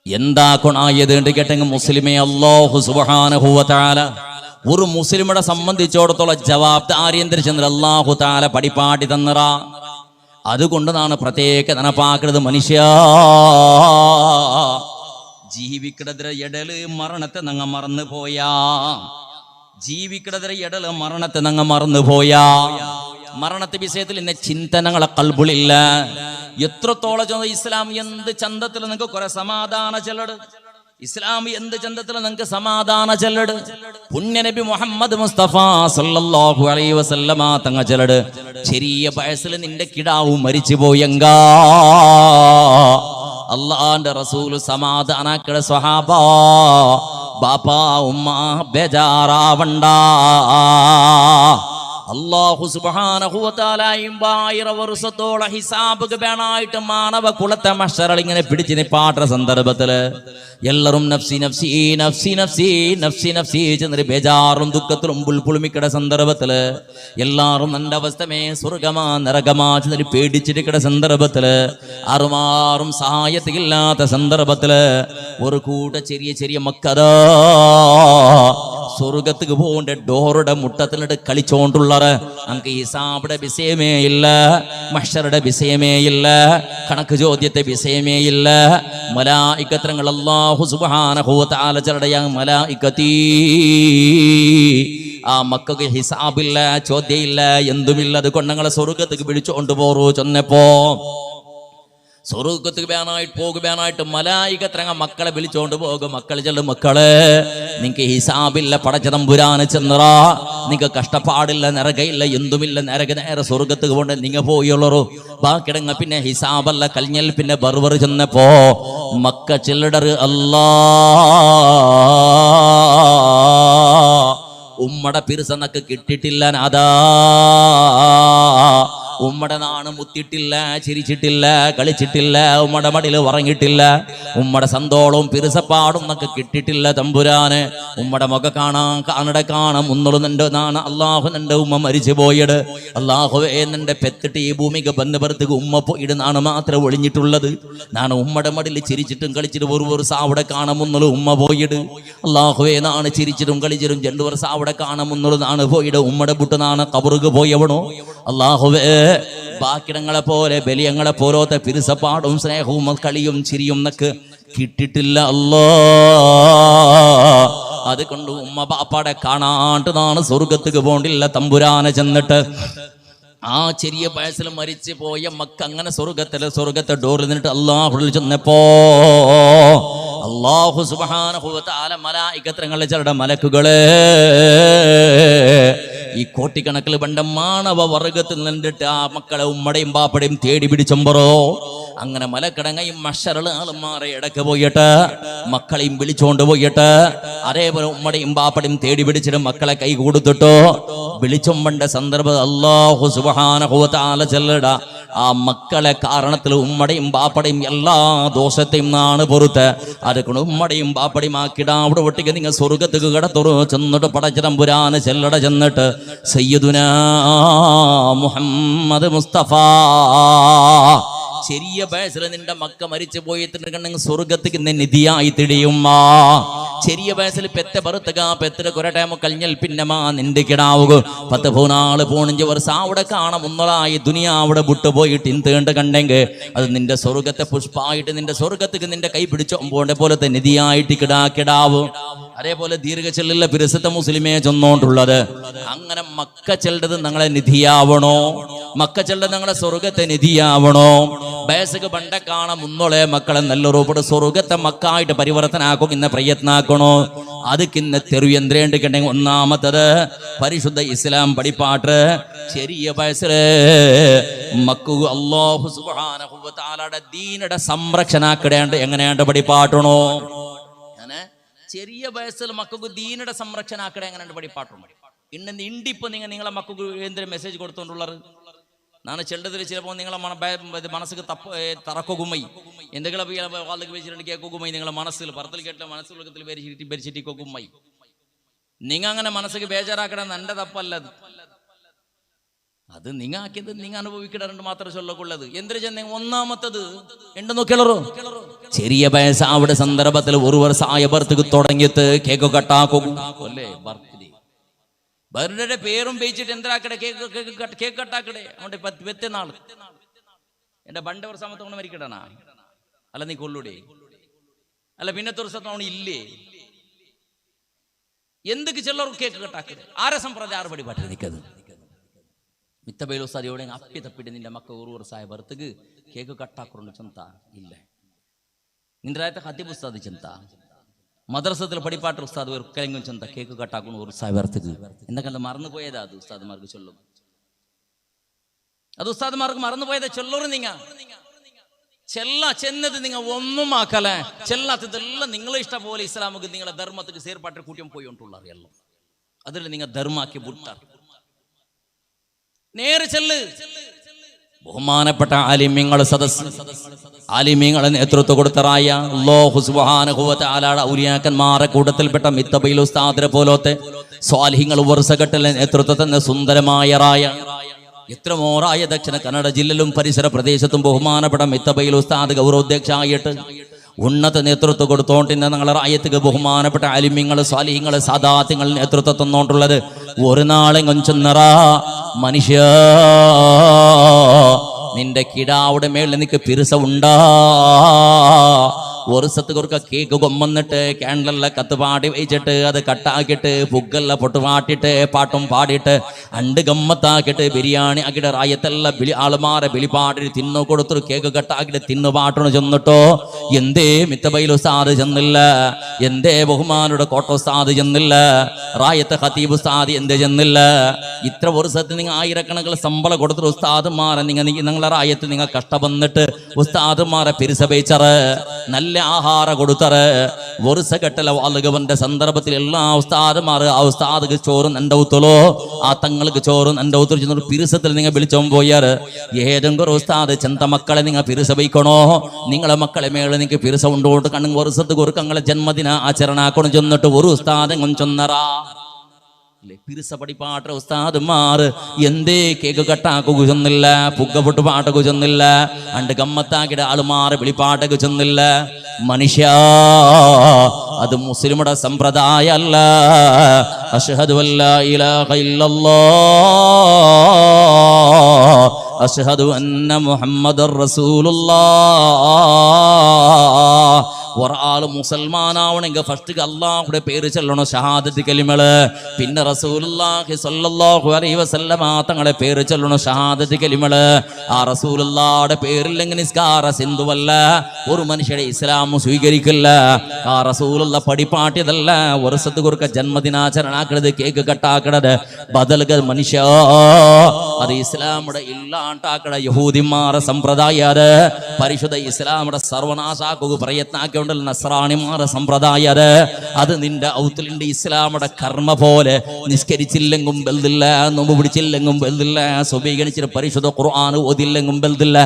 എന്താ കൊണായത് കേട്ടെങ്കിൽ മുസ്ലിമേ അല്ലാഹു സുബ്ഹാനഹു വ തആല ഒരു മുസ്ലിമിനെ സംബന്ധിച്ചിടത്തോളം ജവാബ്ദാരിയന്തരിച്ചെന്ന് അല്ലാഹു തആല പഠിപ്പാട്ടി തന്നറ. അതുകൊണ്ടാണ് പ്രത്യേക നനപ്പാക്കുന്നത്. മനുഷ്യ ജീവിക്കടതിര എടല് മരണത്തെ നങ്ങ മറന്നു പോയാ, ജീവിക്കടതിര എടല് മരണത്തെ നങ്ങ മറന്നു പോയാ, മരണത്തെ വിഷയത്തിൽ ഇന്ന ചിന്തനങ്ങളെ കൽബുളില്ല. എത്രത്തോളം ഇസ്ലാം എന്ത് ചന്തത്തിൽ നിങ്ങൾക്ക് കുറെ സമാധാന ചെല്ലട്, ഇസ്ലാം എന്ത് ചന്തത്തിൽ നിങ്ങൾക്ക് സമാധാന ചെല്ലട്. പുണ്യനബി മുഹമ്മദ് മുസ്തഫ സല്ലല്ലാഹു അലൈഹി വസല്ലമ തങ്ങ ചെല്ലട്. ചെറിയ വയസ്സിൽ നിന്റെ കിടാവും മരിച്ചു പോയെങ്കാ അള്ളാന്റെ റസൂല് സമാധാനാക്കട സ്വഹാബ ബാപ്പാ ഉമ്മ ബേജാറാവണ്ട. അല്ലാഹു സുബ്ഹാനഹു വ തആല 1000 വർഷത്തോളം ഹിസാബ് വേണായിട്ട് മാനവ കുലത്തെ മഹ്ശറിൽ ഇങ്ങനെ പിടിച്ച് നിപ്പാട്ടുന്ന സന്ദർഭത്തില് എല്ലാവരും നഫ്സി നഫ്സി നഫ്സി നഫ്സി നഫ്സി നഫ്സി ചെന്നൊരു ബേജാറും ദുഃഖത്തിലും പുൽപുളിമിക്കട സന്ദർഭത്തില് എല്ലാവരും എൻ്റെ അവസ്ഥമേ സ്വർഗമാ നരകമാ ചെന്നൊരു പേടിച്ചിരിക്കട സന്ദർഭത്തില് ആറുമാറും സഹായത്തില്ലാത്ത സന്ദർഭത്തില് ഒരു കൂട്ട ചെറിയ ചെറിയ മക്കതാ സ്വർഗത്തുക്ക് പോകേണ്ട ഡോറുടെ മുട്ടത്തിലിട്ട് കളിച്ചോണ്ടുള്ളവർ. നമുക്ക് ഹിസാബിന്റെ വിഷയമേ ഇല്ല, മഹ്ശറുടെ വിഷയമേ ഇല്ല, കണക്ക് ചോദ്യത്തെ വിഷയമേ ഇല്ല. മലായികത്രങ്ങൾ അല്ലാഹു സുബ്ഹാനഹു വ തആല ചരടയാ മലായികതീ ആ മക്കൾക്ക് ഹിസാബില്ല, ചോദ്യമില്ല, എന്തുമില്ല. അതുകൊണ്ട് ഞങ്ങളെ സ്വർഗത്തേക്ക് വിളിച്ചുകൊണ്ട് പോറു ചെന്നപ്പോ സ്വർഗത്തുക്ക് വേനായിട്ട് പോകുവാനായിട്ട് മലായികത്രങ്ങ മക്കളെ വിളിച്ചോണ്ട് പോകും. മക്കൾ ചെല്ലും, മക്കളെ നിങ്ങക്ക് ഹിസാബില്ല, പടച്ച തമ്പുരാന് ചെന്നറ, നിങ്ങക്ക് കഷ്ടപ്പാടില്ല, നരകയില്ല, എന്തുമില്ല, നേരെ സ്വർഗത്തുക്ക് പോണ്ട് നിങ്ങ പോയുള്ളൂ. ബാക്കിടങ്ങ പിന്നെ ഹിസാബല്ല കൽഞ്ഞൽ പിന്നെ ബർവർ ചെന്നപ്പോ മക്ക ചെല്ലടർ അല്ലാ ഉമ്മടെ പിരിസന്നക്ക് കിട്ടിയിട്ടില്ല നാദാ, ഉമ്മടെ നാണ് മുത്തിയിട്ടില്ല, ചിരിച്ചിട്ടില്ല, കളിച്ചിട്ടില്ല, ഉമ്മടെ മടിയിൽ ഉറങ്ങിയിട്ടില്ല, ഉമ്മടെ സന്തോളവും പിരിസപ്പാടും എന്നൊക്കെ കിട്ടിയിട്ടില്ല തമ്പുരാന്. ഉമ്മടെ മുഖ കാണാൻ മുന്നോളൂ നിന്റെ നാണ് അള്ളാഹു നിന്റെ ഉമ്മ മരിച്ചു പോയിട്. അള്ളാഹുവേ നിന്റെ പെത്തിട്ട് ഈ ഭൂമിക്ക് ബന്ധപ്പെടുത്തുക ഉമ്മ പോയിട് നാണ് മാത്രം ഒളിഞ്ഞിട്ടുള്ളത്. നാണ് ഉമ്മടെ മടിയിൽ ചിരിച്ചിട്ടും കളിച്ചിട്ടും ഒരു സാവിടെ കാണാൻ മുന്നോളൂ ഉമ്മ പോയിട്. അള്ളാഹുവേ നാണ് ചിരിച്ചിട്ടും കളിച്ചിട്ടും 2 വർഷം അവിടെ കാണാൻ മുന്നോളൂ നാണ് പോയിട്. ഉമ്മടെ ബുട്ട് നാണ് കബറുക്ക് പോയവണോ. അള്ളാഹുവേ ബാക്കിടങ്ങളെ പോലെ ബലിയങ്ങളെ പോലത്തെ പിരിസപ്പാടും സ്നേഹവും കളിയും ചിരിയും എന്നൊക്കെ കിട്ടിട്ടില്ല അല്ലാ. അതുകൊണ്ട് ഉമ്മ ബാപ്പാടെ കാണാണ്ട് നാണ് സ്വർഗത്തേക്ക് പോണ്ടില്ല തമ്പുരാനെ ചെന്നിട്ട്. ആ ചെറിയ വയസ്സിൽ മരിച്ചു പോയ മക്ക അങ്ങനെ സ്വർഗത്തെ ഡോറിൽ നിന്നിട്ട് അല്ലാഹുവിൽ ചെന്നപ്പോ അല്ലാഹു സുബ്ഹാനഹു വ തആല മലായികത്രങ്ങളെ ചിലരുടെ മലക്കുകളെ ഈ കോട്ടിക്കണക്കിൽ പണ്ട മാനവ വർഗത്തിൽ നിന്നിട്ട് ആ മക്കളെ ഉമ്മടയും ബാപ്പടയും തേടി പിടിച്ചമ്പറോ അങ്ങനെ മലക്കടങ്ങയും മഷറള് ആളുമാരെ ഇടക്ക് പോയിട്ട് മക്കളെയും വിളിച്ചോണ്ട് പോയിട്ട് അതേപോലെ ഉമ്മടയും ബാപ്പടയും തേടി പിടിച്ചിട്ട് മക്കളെ കൈ കൊടുത്തിട്ടോ വിളിച്ചൊമ്പണ്ട സന്ദർഭം അല്ലാഹു സുബ്ഹാനഹു വ തആല ചെല്ലട ആ മക്കളെ കാരണത്തിൽ ഉമ്മടയും ബാപ്പടയും എല്ലാ ദോഷത്തെയും നാണ് പൊറുത്ത് അതുകൊണ്ട് ഉമ്മടയും ബാപ്പടയും ആക്കിടാ അവിടെ ഒട്ടിക്ക് നിങ്ങൾ സ്വർഗത്തേക്ക് കിടത്തുറു ചെന്നിട്ട് പടച്ചിടമ്പുരാന് ചെല്ലട ചെന്നിട്ട് സയ്യിദുനാ മുഹമ്മദ് മുസ്തഫ ചെറിയ വയസ്സിൽ നിന്റെ മക്ക മരിച്ചു പോയിട്ടുണ്ടെങ്കിൽ സ്വർഗത്തേക്ക് നിധിയായി തിടിയുമ്മ. ചെറിയ വയസ്സിൽ പെത്ത ബറുത്തുക പെത്തിര കുരട്ടേമോ കഴിഞ്ഞൽ പിന്നമാ നിന്റെ കിടാവുക 10-14 വർഷം അവിടെ കാണാം ഒന്നളായി ദുനിയാവിടെ വിട്ടുപോയിട്ട് ഇന്തേണ്ട കണ്ടെങ്കിൽ അത് നിന്റെ സ്വർഗത്തെ പുഷ്പമായിട്ട് നിന്റെ സ്വർഗത്തേക്ക് നിന്റെ കൈ പിടിച്ചോമ്പോണ്ടെ പോലത്തെ നിധിയായിട്ട് കിടാവും. അതേപോലെ ദീർഘചെല്ലുള്ള പിരസത്തെ മുസ്ലിമേ ചെന്നോണ്ടുള്ളത്. അങ്ങനെ മക്ക ചെല്ലത് ഞങ്ങളെ നിധിയാവണോ, മക്ക ചെല്ലത് ഞങ്ങളെ സ്വർഗത്തെ നിധിയാവണോ. ബയസക്ക് പണ്ട കാണാൻ മുന്നോളെ മക്കളെ നല്ല രൂപയുടെ സ്വർഗത്തെ മക്കായിട്ട് പരിവർത്തനാക്കും ഇന്ന പ്രയത്നാക്കണോ. അതിക്കിന്ന തെരുയന്ത്രേണ്ടിട്ടുണ്ടെങ്കിൽ ഒന്നാമത്തത് പരിശുദ്ധ ഇസ്ലാം പഠിപ്പാട്ട് ചെറിയ വയസ്സില് മക്കു അല്ലാഹു സുബ്ഹാനഹു വ തആലയുടെ ദീനയുടെ സംരക്ഷണാക്കിടേണ്ട എങ്ങനെയാണ്ട് പഠിപ്പാട്ടണോ. ചെറിയ വയസ്സിൽ മക്കൾക്ക് ദീനയുടെ സംരക്ഷണാക്കട എങ്ങനെയാണ്ട് പഠിപ്പാട്ടണോ. ഇന്ന് ഇണ്ടിപ്പോ നിങ്ങളെ മക്കൾക്ക് എന്തൊരു മെസ്സേജ് കൊടുത്തോണ്ടുള്ളത് നാണ് ചെല്ലതിൽ ചിലപ്പോൾ നിങ്ങളെ മനസ്സിക്ക് തറക്കൊകുമൈ എന്തെങ്കിലും വെച്ചിട്ടുണ്ടെങ്കിൽ കേൾക്കുമൈ നിങ്ങളെ മനസ്സിൽ പറത്തിൽ കേട്ട മനസ്സിൽ ഭരിച്ചിട്ട് കൊക്കുമൈ നിങ്ങൾ അങ്ങനെ മനസ്സിക്ക് ബേജാറാക്കണം. എൻ്റെ തപ്പല്ലത്. അത് നിങ്ങ ആക്കിയത് നിങ്ങ അനുഭവിക്കിടാറുണ്ട് മാത്രമേ ചൊല്ലക്കുള്ളത്. എന്തിനു ചെന്ന ഒന്നാമത്തത് ഉണ്ടെന്നോ കിളറോ ചെറിയ വയസ്സാവിടെ സന്ദർഭത്തിൽ ഒരു വർഷമായ ബർത്ത് തുടങ്ങിയിട്ട് കേക്ക് കട്ടാക്കും അല്ലേ. ബർത്ത്ഡേ പേരും പേച്ചിട്ട് എന്താക്കടെ കേക്ക് കട്ടാക്കടേ അവന്റെ 10 നാൾ എന്റെ 2 വർഷമത്തോണ്ട് മരിക്കടാ അല്ല നീ കൊല്ലൂടെ അല്ല പിന്നത്തെ വർഷത്തോണം ഇല്ലേ എന്തൊക്കെ ചെല്ലർ കേക്ക് കട്ടാക്കടേ ആരെ സമ്പ്രദായ ആറ് പടി പാട്ട് നിൽക്കത് മിത്തബൈലോ സാരിയോടെ അപ്പി തപ്പിട്ട് നിന്റെ മക്ക ഒരു വർഷമായ ബർത്തക്ക് കേക്ക് കട്ടാക്കുണ്ട് ചെന്ത ഇല്ല നിന്റെ രായത്തെ ഹത്തിബ് ഉസ്താദ് ചെന്ത മദ്രസത്തിൽ പടിപ്പാട്ട് ഉസ്താദ് ഒരിക്കലെങ്കിലും ചെന്ത കേക്ക് കട്ടാക്കുന്നു ഒരു വർഷമായ ബർത്തക്ക് എന്നൊക്കെ മറന്നു പോയതാ. അത് ഉസ്താദ്മാർക്ക് ചൊല്ലും, അത് ഉസ്താദ്മാർക്ക് മറന്നു പോയതാ ചൊല്ലൂറ്. നിങ്ങ ചെന്നത് നിങ്ങൾ ഒന്നും ആക്കലേ ചെല്ലാത്തതെല്ലാം നിങ്ങളെ ഇഷ്ടം പോലെ ഇസ്ലാമുക്ക് നിങ്ങളെ ധർമ്മത്തിന് സേർപ്പാട്ട് കൂട്ടിയും പോയിക്കൊണ്ടുള്ള അറിയല്ലോ. അതിൽ നിങ്ങൾ ധർമാക്കി ബുട്ട നേരെ ചെല്ല്. ബഹുമാനപ്പെട്ട ആലിമ്യങ്ങളെ സദസ്സ് ആലിമ്യങ്ങളെ നേതൃത്വം കൊടുത്തറായ അല്ലാഹു സുബ്ഹാനഹു വ തആലയുടെ ഔലിയാക്കന്മാരെ കൂട്ടത്തിൽപ്പെട്ട മിത്തബൈൽ ഉസ്താദിനെ പോലത്തെ സ്വാലിഹ്യങ്ങൾ വർഷഘട്ടത്തിലെ നേതൃത്വത്തിന് സുന്ദരമായ റായ എത്രമോറായ ദക്ഷിണ കന്നഡ ജില്ലയിലും പരിസര പ്രദേശത്തും ബഹുമാനപ്പെട്ട മിത്തബൈൽ ഉസ്താദ് ഗൗരവാധ്യക്ഷനായിട്ട് ഉന്നത നേതൃത്വം കൊടുത്തോണ്ടിരുന്ന ഞങ്ങളെ റായത്തുക്ക് ബഹുമാനപ്പെട്ട ആലിമ്യങ്ങൾ സ്വാലിഹ്യങ്ങൾ സാദാത്യങ്ങൾ നേതൃത്വം തന്നോണ്ടുള്ളത് ഒരു നാളെ കൊഞ്ചുന്നറ മനുഷ്യ നിന്റെ കിടാവുടെ മേളിൽ നിനക്ക് പിരിസ ഉണ്ടാ ഒരു സത്ത് കുറുക്ക കേക്ക് കൊമ്പന്നിട്ട് ക്യാൻഡലെല്ലാം കത്ത് പാടി വെച്ചിട്ട് അത് കട്ടാക്കിയിട്ട് പുഗ്ഗെല്ലാം പൊട്ടുപാട്ടിട്ട് പാട്ടും പാടിയിട്ട് അണ്ട് ഗമ്മത്താക്കിയിട്ട് ബിരിയാണി ആക്കിയിട്ട് റായത്തെല്ലാം ആളുമാരെ ബിളിപാടി തിന്നു കൊടുത്തൊരു കേക്ക് കട്ടാക്കിയിട്ട് തിന്നു പാട്ടണ ചെന്നിട്ടോ എന്തേ മിത്തബൈൽ ഉസ്താദ് ചെന്നില്ല, എന്തേ ബഹുമാനുടെ കോട്ട ഉസ്താദ് ചെന്നില്ല, റായത്തെ ഖതീബ് ഉസ്താദ് എന്തേ ചെന്നില്ല. ഇത്ര ഒരു സത്ത് നിങ്ങൾ ആയിരക്കണക്കിന് ശമ്പളം കൊടുത്തിട്ട് ഉസ്താദുമാരെ നിങ്ങളെ റായത്ത് നിങ്ങൾ കഷ്ടപ്പെന്നിട്ട് ഉസ്താദുമാരെ പിരിസപേച്ചറ് നല്ല ആഹാര കൊടുത്തറ് വർഷഘട്ടല വാളുകവന്റെ സന്ദർഭത്തിൽ എല്ലാ ഉസ്താദുമാര് ആ ഉസ്താദ് ചോറ് നണ്ടൗത്തലോ ആ തങ്ങൾക്ക് ചോറ് നണ്ടൗത്തലോ ചെന്നൊരു പിരിസത്തിൽ നിങ്ങൾ വിളിച്ചോ പോയാറ് ഏതെങ്കിലും ഉസ്താദ് ചെന്ത മക്കളെ നിങ്ങൾ പിരിസ വയ്ക്കണോ, നിങ്ങളെ മക്കളെ മേളിൽ നിങ്ങൾക്ക് പിരിസ ഉണ്ടോട്ട് കണ്ണു വർഷത്ത് കുറുക്കങ്ങളെ ജന്മദിന ആചരണാക്കണം ചെന്നിട്ട് ഒരു ഉസ്താദ് കൊഞ്ചൊന്നറാ പിരിസ പടിപ്പാട്ട ഉസ്താദുമാറ് എന്തേ കേക്ക് കട്ടാക്കുക ചെന്നില്ല, പുക പൊട്ട് പാട്ടൊക്കെ ചെന്നില്ല, അണ്ട് ഗമ്മത്താക്കിയുടെ ആളുമാറ് വിളിപ്പാട്ടൊക്കെ ചെന്നില്ല. മനുഷ്യ അത് മുസ്ലിമുടെ സമ്പ്രദായ അല്ല. അശ്ഹദു അല്ലാ ഇലാഹ ഇല്ലല്ലാഹ് അശ്ഹദു അന്ന മുഹമ്മദർ റസൂലുള്ളാഹ്. ഒരാള് മുസൽമാനാവണെങ്കിൽ ഫസ്റ്റ് അള്ളാഹുടെ പേര് ചൊല്ലണം ഷഹാദത്ത് കലിമകള്, പിന്നെ റസൂലുള്ളാഹി സ്വല്ലല്ലാഹു അലൈഹി വസല്ലമ തങ്ങളെ പേര് ചൊല്ലണം ഷഹാദത്ത് കലിമകള്. ആ റസൂലുള്ളാഹിയുടെ പേരില്ലെങ്കിൽ നിസ്കാര സിന്ധുവല്ല, ഒരു മനുഷ്യരെ ഇസ്ലാം സ്വീകരിക്കില്ല. ആ റസൂലുള്ള പടിപ്പാട്ടിയതല്ല വർഷത്ത് കുറുക്ക ജന്മദിനാചരണാക്കണത് കേക്ക് കട്ടാക്കണത് ബദലുകൾ മനുഷ്യ അത് ഇസ്ലാമുടെ ഇല്ലാണ്ടാക്കണ യഹൂദിമാരെ സമ്പ്രദായ പരിശുദ്ധ ഇസ്ലാമുടെ സർവനാശാക്കുക പ്രയത്നാക്കി നസ്രാണിമാരെ സമ്പ്രദായ അത് നിന്റെ ഔത്തലിന്റെ ഇസ്ലാമുടെ കർമ്മ പോലെ നിസ്കരിച്ചില്ലെങ്കും ബെൽദില്ല, നോമ്പ് പിടിച്ചില്ലെങ്കും ബെൽദില്ല, സ്വീകരിച്ചിട്ട് പരിശുദ്ധ ഖുർആൻ ഓതില്ലെങ്കും ബെൽദില്ല.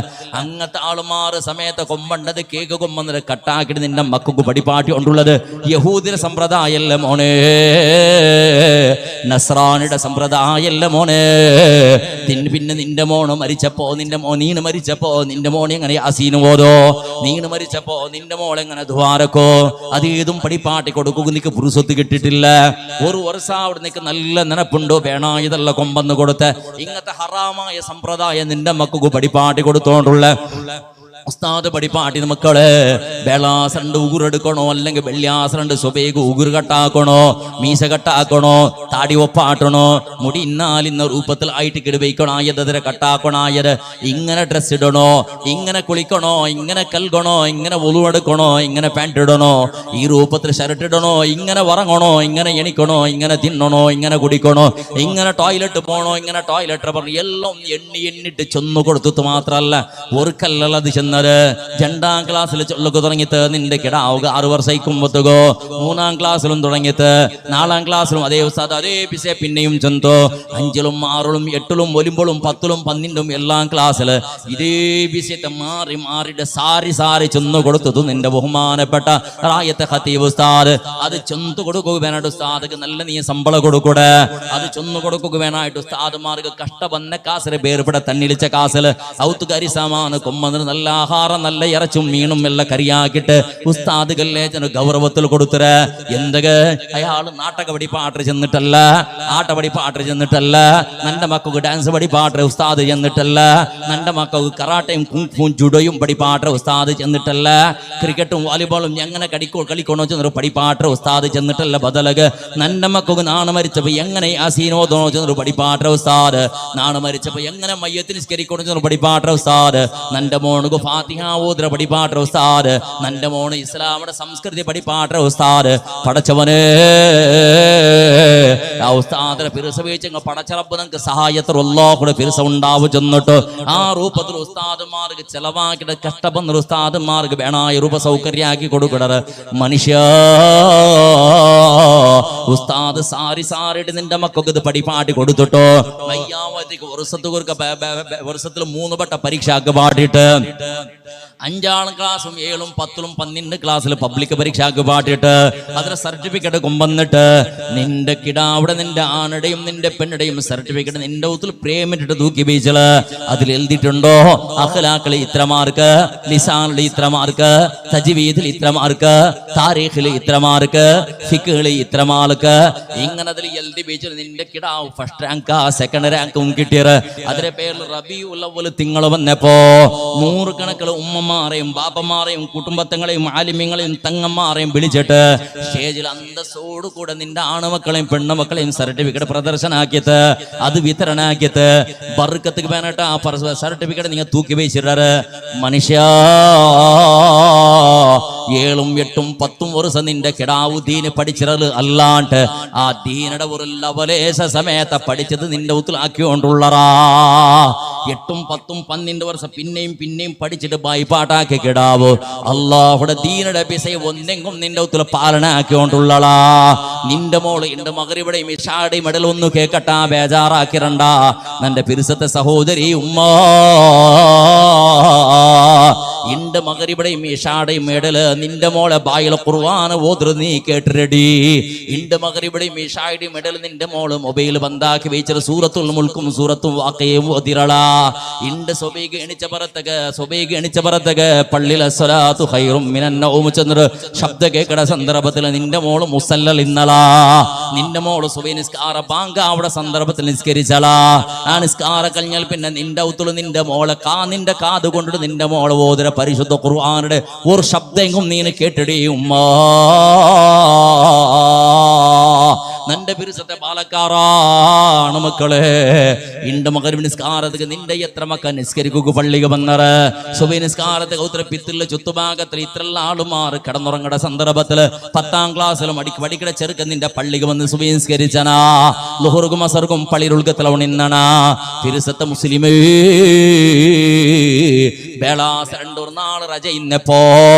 അങ്ങനത്തെ ആളുമാറ് സമയത്ത് കൊമ്പണ്ടത് കേക്ക് കൊമ്പന്നത് കട്ടാക്കിട്ട് നിന്റെ മക്കൾക്ക് പടിപ്പാട്ടി കൊണ്ടുള്ളത് യഹൂദിന്റെ സമ്പ്രദായല്ല മോനെ, നസ്രാനിയുടെ സമ്പ്രദായല്ല മോനെ. പിന്നെ നിന്റെ മോണ് മരിച്ചപ്പോ നീണ് മരിച്ചപ്പോ നിന്റെ മോനെ എങ്ങനെ യാസീന് ഓതോ, നീണ് മരിച്ചപ്പോ നിന്റെ മോളെ എങ്ങനെ ദ്വാരക്കോ അതേതും പടിപ്പാട്ടി കൊടുക്കുക നിനക്ക് പുരുഷത്ത് കിട്ടിയിട്ടില്ല. ഒരു വർഷം അവിടെ നിനക്ക് നല്ല നിനപ്പുണ്ടോ വേണോ ഇതല്ല കൊമ്പന്ന് കൊടുത്ത് ഇങ്ങനത്തെ ഹറാമായ സമ്പ്രദായം നിന്റെ മക്കൾക്ക് പടിപ്പാട്ടി കൊടുത്തോണ്ടുള്ള ഉസ്താദ് പടിപ്പാട്ടി മക്കള് ബേളാസണ്ട് ഉകുറെടുക്കണോ അല്ലെങ്കിൽ വെള്ളിയാസണ്ട് സ്വബേഗ് ഉകുറ് കട്ടാക്കണോ, മീശ കട്ടാക്കണോ, താടി ഒപ്പാട്ടണോ, മുടി ഇന്നാലിന്ന രൂപത്തിൽ ആയിട്ട് കിടുവയ്ക്കണായത് കട്ടാക്കണായത്, ഇങ്ങനെ ഡ്രസ് ഇടണോ, ഇങ്ങനെ കുളിക്കണോ, ഇങ്ങനെ കൽകണോ, ഇങ്ങനെ ഒലുവെടുക്കണോ, ഇങ്ങനെ പാൻറ് ഇടണോ, ഈ രൂപത്തിൽ ഷർട്ട് ഇടണോ, ഇങ്ങനെ വറങ്ങണോ, ഇങ്ങനെ എണിക്കണോ, ഇങ്ങനെ തിന്നണോ, ഇങ്ങനെ കുടിക്കണോ, ഇങ്ങനെ ടോയ്ലറ്റ് പോണോ, ഇങ്ങനെ ടോയ്ലറ്റ് പറഞ്ഞു എല്ലാം എണ്ണിട്ട് ചെന്നു കൊടുത്തു മാത്രല്ല ഒരു കല്ലത് ചെന്ന വന്നത്. 2ാം ക്ലാസ്സിൽ ചൊല്ലൊക്കെ തുടങ്ങിയിട്ട് നിന്റെ കിടാവുക 6 വർഷമായിക്കുമ്പോത്തുകോ 3ാം ക്ലാസ്സിലും തുടങ്ങിയിട്ട് 4ാം ക്ലാസ്സിലും അതേ ഉസ്താദ് അതേ പിസെ പിന്നെയും ചെന്തോ 5ലും 6ലും 8ലും 9ലും 10ലും 12ലും എല്ലാം ക്ലാസ്സിൽ ഇതേ വിഷയത്തെ മാറി മാറിയിട്ട് സാരി ചെന്നു കൊടുത്തത് നിന്റെ ബഹുമാനപ്പെട്ട റായത്തെ ഖതീബ് ഉസ്താദ്. അത് ചെന്നു കൊടുക്കുക വേണായിട്ട് ഉസ്താദ് നല്ല നീ ശമ്പളം കൊടുക്കൂടെ. അത് ചെന്നു കൊടുക്കുക വേണായിട്ട് ഉസ്താദ്മാർക്ക് കഷ്ടവന്ന കാസില് വേർപെട തന്നിലിച്ച കാസില് ഔത്തുകാരി സാമാന് കൊമ്മന് നല്ല ആഹാരം നല്ല ഇറച്ചും മീനും എല്ലാം കറിയാക്കിട്ട് ഉസ്താദുകളെ ഗൗരവത്തിൽ കൊടുത്തര്. എന്തൊക്കെ അയാള് നാട്ടക പടി പാട്ട് ചെന്നിട്ടല്ല, ആട്ടപടി പാട്ട് ചെന്നിട്ടല്ല, നന്റെ മക്കൾക്ക് ഡാൻസ് പടി പാട്ട് ഉസ്താദ് ചെന്നിട്ടല്ല, നന്റെ മക്കൾക്ക് കറാട്ടയും കുങ്ഫും ജുഡോയും പടി പാട്ട് ഉസ്താദ് ചെന്നിട്ടല്ല, ക്രിക്കറ്റും വാലിബോളും എങ്ങനെ കളിക്കണോ ചെന്നൊരു പടിപ്പാട്ട് ഉസ്താദ് ചെന്നിട്ടല്ല. ബദലക നന്റെ മക്കൾക്ക് നാണ് മരിച്ചപ്പോ എങ്ങനെ ആസീനോദനോ ചെന്നൊരു പടിപ്പാട്ട് ഉസ്താദ്, നാണ് മരിച്ചപ്പോ എങ്ങനെ മയ്യത്തിന് നിസ്കരിക്കണോ ചെന്നൊരു പടിപ്പാട്ട് ഉസ്താദ്, നന്റെ മോണുക്ക് ഫാത്തിഹ ഓദ്ര പടിപ്പാട്ട് ഉസ്താദ്, നന്റെ മോണ് ഇസ്ലാമിന്റെ സംസ്കൃതി പടിപ്പാട്ട് ഉസ്താദ്. പടച്ചവനെ ആ ഉസ്താദിനെ പിറസ വീഴ്ച പടച്ചറപ്പ് നിങ്ങൾക്ക് സഹായത്തിൽ അല്ലാഹുടെ പിറസ ഉണ്ടാവും ചെന്നിട്ട് ആ രൂപത്തിൽ ഉസ്താദുമാർക്ക് ചെലവാക്കിയിട്ട് കഷ്ടപ്പെടുന്ന ഉസ്താദുമാർക്ക് വേണായ രൂപ സൗകര്യമാക്കി കൊടുക്കണത്. മനുഷ്യ ഉസ്താദ് സാരിട്ട് നിന്റെ മക്കൾക്ക് ഇത് പടിപാടി കൊടുത്തിട്ടോ വർഷത്തിൽ 3 വട്ട പരീക്ഷ ആക്കി പാടിയിട്ട് 5ാം ക്ലാസ്സും 7ും 10ലും 12 ക്ലാസ്സിൽ പബ്ലിക് പരീക്ഷ ആക്കി പാടിയിട്ട് അതിന് സർട്ടിഫിക്കറ്റ് കൊണ്ടുവന്നിട്ട് നിന്റെ കിടാവിടെ നിന്റെ ആണയുടെയും നിന്റെ പെണ്ണുടെയും സർട്ടിഫിക്കറ്റ് നിന്റെ ഊത്തിൽ പ്രേമിട്ടിട്ട് തൂക്കി ബീച്ചല് അതിൽ എഴുതിയിട്ടുണ്ടോ അഖ്ലാഖിൽ ഇത്ര മാർക്ക്, ലിസാനിൽ ഇത്ര മാർക്ക്, തജ്വീദിൽ ഇത്ര മാർക്ക്, താരീഖിൽ ഇത്ര മാർക്ക്, ഫിഖ്ഹിൽ ഇത്ര മാർക്ക്, ഇങ്ങനെ അതിൽ എഴുതി ബീച്ചൽ നിന്റെ കിടാവ് ഫസ്റ്റ് റാങ്കാ സെക്കൻഡ് റാങ്കും കിട്ടിയത്. അതിന്റെ പേരിൽ റബീഉൽ അവ്വൽ തിങ്കൾ വന്നപ്പോ 100 കണക്കിൽ ഉമ്മമാരെയും ബാപ്പമാരെയും കുടുംബത്തങ്ങളെയും ആലിമ്യങ്ങളെയും തങ്ങന്മാരെയും വിളിച്ചിട്ട് സ്റ്റേജിൽ അന്തസ്സോടു കൂടെ നിന്റെ ആണുമക്കളെയും പെണ്ണുമക്കളെയും സർട്ടിഫിക്കറ്റ് പ്രദർശനാക്കിയത് അത് വിതരണാക്കിയത് ബർക്കത്ത് വേണ്ടിട്ട് ആ സർട്ടിഫിക്കറ്റ് നിങ്ങൾ തൂക്കി വെച്ചിട്ടാറ്. മനുഷ്യ 7ഉം 8ഉം 10ഉം വർഷം നിന്റെ കിടാവു ദീന് പഠിച്ചത് അല്ലാണ്ട് ആ ദീനയുടെ ഒരു ലവലേശ സമയത്ത് പഠിച്ചത് നിന്റെ ഉത്തിലാക്കിക്കൊണ്ടുള്ളറാ. 8ഉം 10ഉം 12 വർഷം പിന്നെയും പഠിച്ചിട്ട് ബൈപ്പാട്ടാക്കി കിടാവു അല്ലാഹുടെ ദീനയുടെ പിസൈ ഒന്നെങ്കും നിന്റെ ഉത്തിൽ പാലനാക്കിക്കൊണ്ടുള്ളളാ. നിന്റെ മോള് എന്റെ മഗ്‌രിബിടെയും ഇശായുടെയും ഇടയിൽ ഒന്ന് കേക്കട്ടാ ബേജാറാക്കിരണ്ട. നിന്റെ പിരിസത്തെ സഹോദരി ഉമ്മ ഇന്റെ മഗ്‌രിബിടെയും ഇശായുടെയും ഇടയില് നിന്റെ മോളെ ബായിൽ ഖുർആൻ ഓദ്ര നീ കേട്ടിരടി. ഇന്റെ മഗ്‌രിബിടെയും ഇശായുടെയും ഇടയിൽ നിന്റെ മോള് മൊബൈൽ ബന്ധാക്കി വെച്ചത് സൂറത്തുൽ മുൽക്കും സൂറത്തും വാഖിയയും ഓതിറളാ. ഇന്റെ സുബൈഹ് എണിച്ച പറത്തക പള്ളിയിലെ സ്വലാത്തു ഖൈറും മിനൻ നൗം ചന്ദ്ര ശബ്ദ കേക്കട സന്ദർഭത്തിൽ നിന്റെ മോള് മുസല്ലൽ ഇന്നളാ. നിന്റെ മോള് സുബൈ നിസ്കാര ബാങ്ക് അവിടെ സന്ദർഭത്തിൽ നിസ്കരിച്ചളാ. ആ നിസ്കാര കഴിഞ്ഞാൽ പിന്നെ നിന്റെ ഔത്തുള്ള നിന്റെ മോളെ നിന്റെ കാത് കൊണ്ടിട്ട് നിന്റെ മോള് ഓതിര പരിശുദ്ധ ഖുർആനുടെ ഒരു ശബ്ദം നീ കേട്ടിടേ ഉമ്മ. നിന്റെ പിരിസത്തെ പാലക്കാറാണ് മക്കളെ. ഇന്റെ മഗ്‌രിബ് നിസ്കാരത്തിന് നിന്റെ എത്ര മക്ക നിസ്കരിക്കുക പള്ളിക്ക് വന്നറ്. സുബൈ നിസ്കാരത്തെ ഉത്തരപ്പിത്തിലെ ചുറ്റുഭാഗത്തിൽ ഇത്രയുള്ള ആളുമാർ കിടന്നുറങ്ങുന്ന സന്ദർഭത്തില് 10ാം ക്ലാസ്സിലും പഠിക്കട ചെറുക്കൻ നിന്റെ പള്ളിക്ക് വന്ന് സുബൈ നിസ്കരിച്ചനാ. ലുഹുറുക്കും അസറുക്കും പള്ളിയിലുൾക്കത്തിലവ നിന്നണാ. പിരിസത്തെ മുസ്ലിമേ ബേളാസ് 2 നാൾ റജ ഇന്നപ്പോ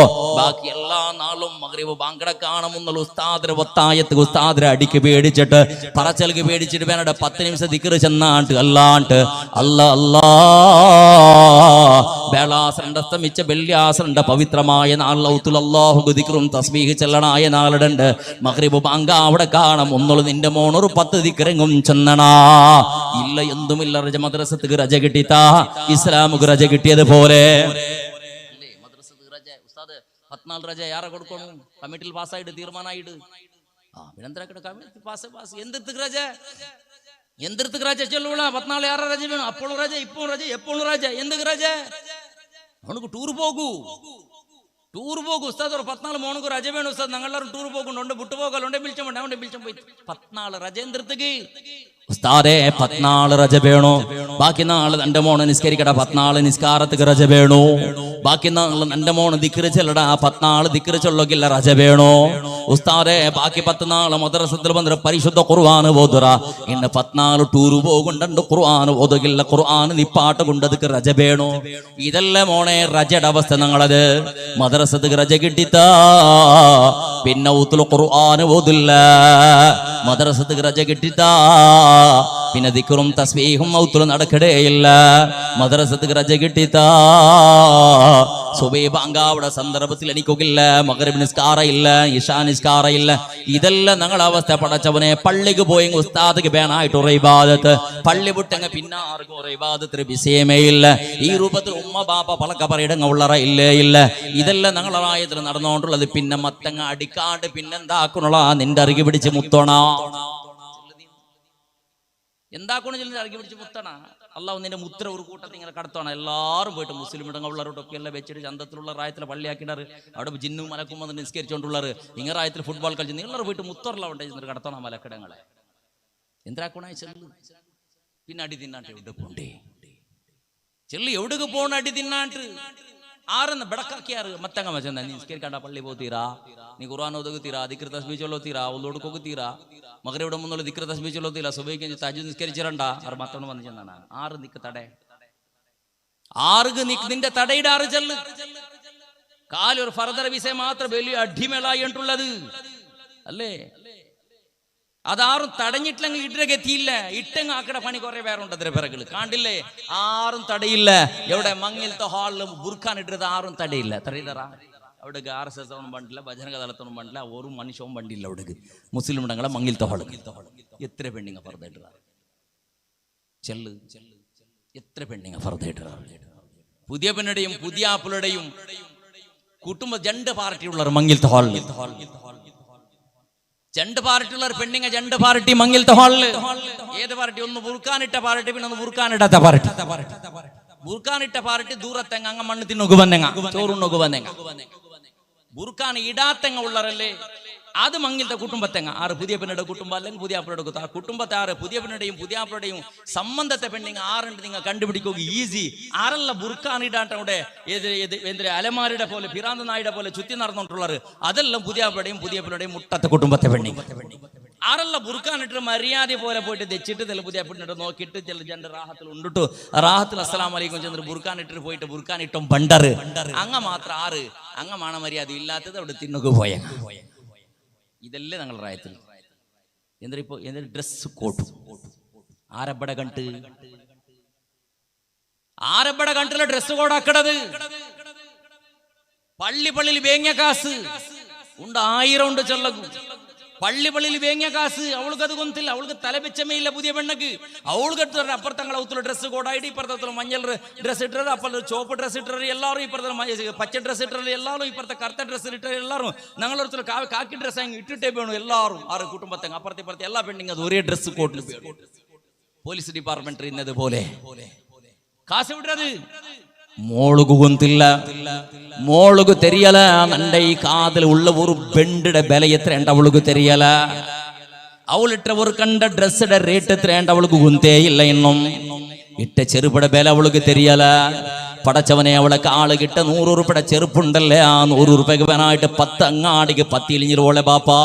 ബാക്കി എല്ലാ നാളും മഗ്‌രിബ് ബാങ്കട കാണുമെന്നുള്ള ഉസ്താദിന്റെ ഒത്തായത്ത് ഉസ്താദിനെ അടിക്ക് പേടിച്ചിട്ട് പറച്ചൽക്ക് പേടിച്ചിട്ട് വേണ്ട 10 നിമിഷം ദിക്ർ ചെന്നാണ്ട് അല്ലാണ്ട് അല്ലാ ബേളാസറിന്റെ അസ്തമിച്ച വെള്ളിയാസറിന്റെ പവിത്രമായ നാളൗത്തുൽ അല്ലാഹു ദിക്റും തസ്ബീഹ് ചെല്ലണായ നാളിടണ്ട്. മഗ്‌രിബ് ബാങ്ക അവിടെ കാണും ഒന്നുള്ളു നിന്റെ മോണൊരു 10 ദിക്റെങ്ങും ചെന്നണാ. ഇല്ല എന്തുമില്ല റജ മദ്രസക്ക് റജ കിട്ടിത്താ ഇസ്ലാമുക്ക് റജ കിട്ടിയത് പോലെ 14 റജ യാറെ കൊടുക്കണം കമ്മിറ്റിയിൽ പാസ്സായിട്ട് തീർമാനമായിട്ട് എന്തിർത്ത് രാജ ചെല്ലൂല 14 യാറെ റജ വേണം. അപ്പോഴും റജ ഇപ്പോൾ റജ എപ്പോഴും റജ എന്തൊക്കെ റജ അവനക്ക് ടൂർ പോകൂ ഉസ്താദ് 14 മോണക്ക് റജ വേണം ഉസ്താദ് ഞങ്ങളെല്ലാവരും ടൂർ പോകുന്നുണ്ട് വിട്ടുപോകലുണ്ട് വിളിച്ചും പോയി 14 റജ എന്തിർത്തേക്ക് ഉസ്താദേ 14 റജബേണോ, ബാക്കി നാളെ എൻ്റെ മോണ് നിസ്കരിക്കട 14 നിസ്കാരത്തിക്ക് റജബേണോ, ബാക്കി നാളെ എൻ്റെ മോണ് ദിക്റ് ചെല്ലടാ 14 ദിക്റ് ചൊല്ലക്കില്ല റജബേണോ. ഉസ്താദേ ബാക്കി 10 നാള് മദ്രസത്തിൽ വന്നിട്ട് പരിശുദ്ധ ഖുർആൻ ഓതുറ, ഇന്ന് 14 ടൂറ് പോകുന്നുണ്ട് ഖുർആൻ ഓതുകില്ല, ഖുർആൻ നിപ്പാട്ട് കൊണ്ടതുക്ക് റജബേണോ. ഇതല്ല മോനെ റജയുടെ അവസ്ഥ. ഞങ്ങളത് മദ്രസത്തിക്ക് റജ കിട്ടിത്താ പിന്നെ ഊത്തുൽ ഖുർആൻ ഓതില്ല, മദ്രസത്തിക്ക് റജ കിട്ടിത്താ പിന്നെ ദിക്റും തസ്ബീഹും ഔത്തുലും നടക്കടേയില്ല, മദ്രസത്തിക്ക് റജ കിട്ടിത്താ സുബഹി ബാങ്കാവിടെ സന്ദർഭത്തിൽ എനിക്കൊക്കില്ല, മഗ്രിബ് നിസ്കാരയില്ല, ഇശാ നിസ്കാരയില്ല. ഇതെല്ലാം ഞങ്ങളുടെ അവസ്ഥ. പടച്ചവനെ പള്ളിക്ക് പോയി ഉസ്താദിക്ക് ബേണായിട്ട് ഒരു ഇബാദത്ത്, പള്ളി വിട്ടങ്ങ് പിന്നെ ആർക്കും ഒരു ഇബാദത്തിന് വിഷയമേ ഇല്ല. ഈ രൂപത്തിൽ ഉമ്മ ബാപ്പ പളക്ക പറയിടങ്ങ ഉള്ളറ ഇല്ലേ ഇല്ല. ഇതെല്ലാം ഞങ്ങളുടെ പ്രായത്തിൽ നടന്നുകൊണ്ടുള്ളത്. പിന്നെ മത്തങ്ങ അടിക്കാണ്ട് പിന്നെന്താക്കണുള്ള നിന്റെ അറുകി പിടിച്ച് മുത്തോണ, എന്താക്കണ അറുകി പിടിച്ച് മുത്തണ. അള്ളാഹു നിന്റെ മുത്ര ഒരു കൂട്ടത്തിൽ ഇങ്ങനെ കടത്തണം. എല്ലാവരും പോയിട്ട് മുസ്ലിം ഇടങ്ങളുള്ളവരോടൊക്കെ എല്ലാം വെച്ചിട്ട് ചന്തത്തിലുള്ള റായത്തിലെ പള്ളിയാക്കിടാറ്, അവിടെ ജിന്നും മലക്കും വന്ന് നിസ്കരിച്ചുകൊണ്ടുള്ളവർ ഇങ്ങനെ റായത്തിൽ ഫുട്ബോൾ കളിച്ച് നിങ്ങളെ പോയിട്ട് മുത്തറല്ല ഉണ്ട് കടത്തണം മലക്കിടങ്ങളെ. എന്താക്കണ ചെല്ലു പിന്നെ അടി തിന്നാട്ട് എവിടെ പോണ്ടേ ചെല്ലു, എവിടേക്ക് പോണ അടി തിന്നാട്ട് ആരെന്ന് ബെടക്കാക്കിയാറ് മത്തങ്ങ വെച്ചാ നീ നിസ്കരിക്കാണ്ട പള്ളി പോത്തീരാ, നീ ഖുർആൻ ഓതുകത്തീരാ, ദിക്ർ തസ്ബീഹ് തീരാ, ഒന്നോടുക്കൊക്കെ മഗ്രിബിയുടെ മുന്നുള്ള ദിക്ർ തസ്ബീഹ് തീരാ, സുബഹിക്ക് തഹജ്ജുദ് നിസ്കരിച്ചിരണ്ട. ആറ് മത്തോണം വന്നു ചെന്നാണ് ആറ് നിക്ക് തടേ, ആർക്ക് നിന്റെ തടയുടെ ആറ് ചെല്ല് കാലൊരു ഫർദർ വിസയ മാത്രം വലിയ അടിമേളായിട്ടുള്ളത് അല്ലേ. അതാറും തടഞ്ഞിട്ടില്ലെങ്കിൽ ഇട്ടൊക്കെ എത്തിയില്ല, ഇട്ടങ്ങ് ആക്കട പണി കുറെ പേരുണ്ട് അതിന്റെ പിറകിൽ കാണ്ടില്ലേ. ആറും തടയില്ല. എവിടെ മങ്ങിലത്തെ ഹാളിൽ ബുർഖാൻ ഇട്ടത് ആറും തടയില്ല. തടയില്ലറാ അവിടെ RSS ഒന്നും പണ്ടില്ല, ഭജനക തലത്തൊന്നും പണ്ടില്ല, ഒരു മനുഷ്യവും പണ്ടില്ല. അവിടെ മുസ്ലിം ഇടങ്ങളെ മങ്ങിലത്തെ ഹാള് എത്ര പെണ്ണിങ്ങ ഫർദായിട്ടാ ചെല്ല്, എത്ര പെണ്ണിങ്ങ ഫർദായിട്ടാ. പുതിയ പെണ്ണുടെയും പുതിയ ആപ്പിളുടെയും കുടുംബ 2 പാർട്ടിയുള്ളവർ മങ്ങിലത്തെ ഹാളിൽ, 2 പാർട്ടിയുള്ളവർ പെണ്ണിങ്ങ 2 പാർട്ടി മങ്ങിലത്തെ ഹാളില്. ഏത് പാർട്ടി? ഒന്ന് ബുർഖാനിട്ട പാർട്ടി, പിന്നെ ഒന്ന് ബുർഖാനിടാത്ത പാർട്ടി. ബുർഖാനിട്ട പാർട്ടി ദൂരത്തെങ്ങ അങ്ങ മണ്ണ് തിന്നൊക്കെ വന്നെങ്ങ ചോറുണ്ണൊക്കെ വന്നെങ്ങ. ബുർഖാൻ ഇടാത്തെങ്ങ ഉള്ളവരല്ലേ അത് മങ്ങിലത്തെ കുടുംബത്തെങ്ങ. ആറ് പുതിയ പെണ്ണുടെ കുടുംബം അല്ലെങ്കിൽ പുതിയ ആപ്പിളുടെ ആ കുടുംബത്തെ ആറ് പുതിയ പെണ്ണുടെയും പുതിയ ആപ്പിളുടെയും സംബന്ധത്തെ പെണ്ണിങ്ങ ആറുണ്ട് നിങ്ങൾ കണ്ടുപിടിക്കുക ഈസി. ആറല്ല ബുർഖാൻ ഇടാട്ടവിടെ അലമാരുടെ പോലെ പിറാന്ത നായുടെ പോലെ ചുറ്റി നടന്നിട്ടുള്ളവർ അതെല്ലാം പുതിയ ആപ്പിളുടെയും പുതിയ പെണ്ണുടെയും മുട്ടത്തെ കുടുംബത്തെ പെണ്ണിങ്ങ. ആറല്ല ബുർഖാൻ ഇട്ട് മര്യാദ പോലെ പോയിട്ട് തെച്ചിട്ട് ചില പുതിയ പെണ്ണിട്ട് നോക്കിയിട്ട് ചില ജന്റെ റാഹത്തിൽ ഉണ്ടിട്ടു റാഹത്തിൽ അസ്സലാമു അലൈക്കും ചെന്നിട്ട് ബുർഖാൻ ഇട്ടിട്ട് പോയിട്ട് ബുർഖാൻ ഇട്ടും ബണ്ടറ് അങ്ങ മാത്രം ആറ് അങ്ങമാണ് മര്യാദ ഇല്ലാത്തത് അവിടെ തിന്നുക പോയ. ഇതല്ലേ ഞങ്ങളുടെ പ്രായത്തിൽ എന്തിപ്പോ എന്തൊരു ഡ്രസ് കോട്ട് ആരബട കണ്ട് ഡ്രസ് കോഡാക്കണത്. പള്ളിയിൽ വേങ്ങിയ കാസ് ഉണ്ട് 1000 ഉണ്ട് ചെല്ലകു. പള്ളിയിൽ വേങ്ങിയ കാസ് അവൾക്ക് അത് കൊന്നില്ല, അവൾക്ക് തലവെച്ചമയില്ല പുതിയ പെണ്ണക്ക്. അവൾക്ക് എടുത്തിട്ട് അപ്പുറത്തങ്ങളെ ഊത്തുള്ള ഡ്രസ്സ് കോഡായിട്ട് ഇപ്പുറത്തെ മഞ്ഞൾ ഡ്രസ്സ് ഇട്ടത്, അപ്പുറത്തെ ചോപ്പ് ഡ്രസ്സ് ഇട്ടത് എല്ലാവരും, ഇപ്പുറത്തെ പച്ച ഡ്രസ്സ് ഇട്ടത് എല്ലാവരും, ഇപ്പുറത്തെ കറുത്ത ഡ്രസ്സ് ഇട്ടത് എല്ലാവരും. ഞങ്ങളൊരുത്തർ കാക്കി ഡ്രസ്സ് അങ്ങ് ഇട്ടിട്ടേ വേണം എല്ലാവരും. ആറ് കുടുംബത്തെ അപ്പുറത്തെ ഇപ്പുറത്തെ എല്ലാ പെണ്ണിങ് അത് ഒരേ ഡ്രസ്സ് കോട്ടിൽ പോലീസ് ഡിപ്പാർട്ട്മെന്റ് ഇന്നത് പോലെ കാശ് വിട്ടത്. മോളുകു കൊന്തില്ല, മോളുകു തെരിയല. നന്റെ ഈ കാതിൽ ഉള്ള ഒരു ബെണ്ടിയുടെ വില എത്രയുണ്ട് അവൾക്ക് തെരിയല. അവളിട്ട ഒരു കണ്ട ഡ്രസ്സിന്റെ റേറ്റ് എത്രയുണ്ട് അവൾക്ക് ഗുന്തേ ഇല്ല. ഇന്നും ഇട്ട ചെറുപട വില അവൾക്ക് തെരിയല. പടച്ചവനെ അവളെ ആള് കിട്ട 100 ഉറുപ്പയുടെ ചെറുപ്പുണ്ടല്ലേ, ആ 100 ഉറുപ്പയ്ക്ക് വേണമായിട്ട് 10 അങ്ങാടിക്ക് 10 ഇലിഞ്ഞിരോളെ ബാപ്പാ.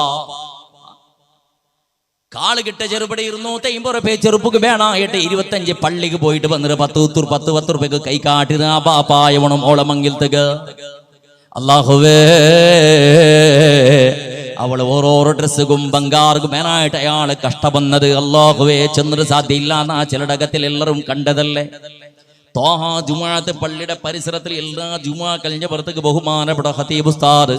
കാള് കിട്ട ചെറുപടി 250 ഉറുപ്പ ചെറുപ്പക്ക് വേണമായിട്ട് 25 പള്ളിക്ക് പോയിട്ട് വന്നിട്ട് 10 ഉറുപ്പയ്ക്ക് കൈ കാട്ടി ആ ബാപ്പായവണം ഓളമങ്കിലത്തേക്ക്. അല്ലാഹുവേ അവള് ഓരോരോ ഡ്രസ്സും ബംഗാർക്കും വേണമായിട്ട് അയാള് കഷ്ടപ്പെടുന്നത് അല്ലാഹുവേ ചെന്നിട്ട് സാധ്യയില്ലാന്ന ചിലടകത്തിൽ എല്ലാവരും കണ്ടതല്ലേ. ജുമാഅത്ത് പള്ളിയുടെ പരിസരത്തിൽ എല്ലാ ജുമാ കഴിഞ്ഞ പുറത്തേക്ക് ബഹുമാനപ്പെട്ട ഖതീബ് ഉസ്താദ്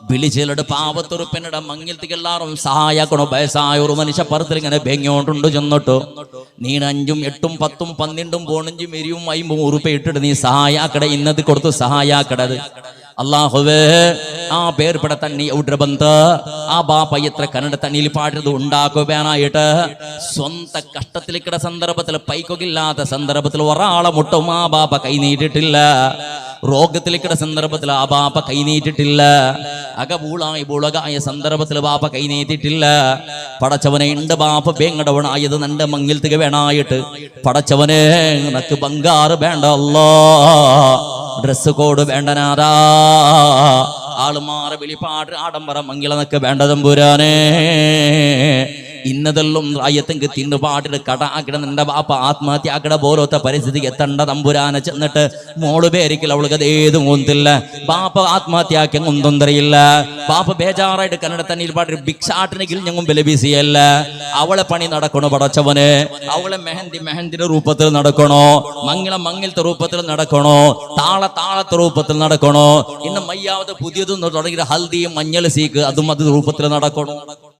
വിളിച്ചിട്ട് പാവത്തുറുപ്പനയുടെ മങ്ങിലത്തേക്ക് എല്ലാവരും സഹായിക്കണോ. വയസ്സായ ഒരു മനുഷ്യ പുറത്തിൽ ഇങ്ങനെ ബെങ്ങിയോണ്ടുണ്ട് ചെന്നിട്ടു നീ 5ഉം 8ഉം 10ഉം 12ഉം 15ഉം 20ഉം 50 ഉറുപ്പ ഇട്ടിട്ട് നീ സഹായാക്കട ഇന്നത് കൊടുത്ത് സഹായാക്കടത്. അല്ലാഹുവേ ആ പേർപ്പെട തണ്ണി ഔട്ര ബന്ധ ആ ബാപ്പ എത്ര കന്നഡ തണ്ണിയിൽ പാട്ടത് ഉണ്ടാക്കുവാനായിട്ട് സ്വന്തം കഷ്ടത്തിലേക്കിട സന്ദർഭത്തിൽ പൈക്കൊക്കില്ലാത്ത സന്ദർഭത്തിൽ ഒരാളെ മുട്ടും ആ ബാപ്പ കൈ നീട്ടിട്ടില്ല. രോഗത്തിലേക്കുള്ള സന്ദർഭത്തിൽ ആ ബാപ്പ കൈനീട്ടിട്ടില്ല. ബുളകായ സന്ദർഭത്തിൽ ബാപ്പ കൈനീട്ടിട്ടില്ല. പടച്ചവനെ ഉണ്ട് ബാപ്പ ബേങ്ങടവണായത് നന്റെ മങ്ങിൽത്തുക വേണായിട്ട് പടച്ചവനെ നിനക്ക് ബംഗാറ് വേണ്ട അല്ലാ, ഡ്രസ് കോഡ് വേണ്ടനാരാ, ആളുമാറെ വെളിപ്പാട് ആഡംബര മംഗളനൊക്കെ വേണ്ട തമ്പുരാനേ. ഇന്നതെല്ലാം റായത്തെങ്ക് തിന്നുപാട്ടിട്ട് കട ആക്കിട നിന്റെ ബാപ്പ ആത്മഹത്യ ആക്കിട പോലത്തെ പരിസ്ഥിതി എത്തണ്ട തമ്പുരാനെ ചെന്നിട്ട് മോള് പേരിക്കൽ അവൾക്ക് അത് ഏതും ഒന്നില്ല. ബാപ്പ ആത്മഹത്യ ആക്കി ഒന്നൊന്നറിയില്ല. ബാപ്പ ബേജാറായിട്ട് കന്നഡ തന്നെ പാട്ട് ഭിക്ഷാട്ടിനെങ്കിൽ ഞങ്ങൾ ബലബീസിയല്ല. അവളെ പണി നടക്കണോ പടച്ചവന്, അവളെ മെഹന്തിന്റെ രൂപത്തിൽ നടക്കണോ, മങ്ങിലത്തെ രൂപത്തിൽ നടക്കണോ, താളത്തെ രൂപത്തിൽ നടക്കണോ. ഇന്ന് മയ്യാവത് പുതിയതൊന്നും തുടങ്ങിയ ഹൽദിയും മഞ്ഞൾ സീക്ക് അതും അത് രൂപത്തിൽ നടക്കണോ.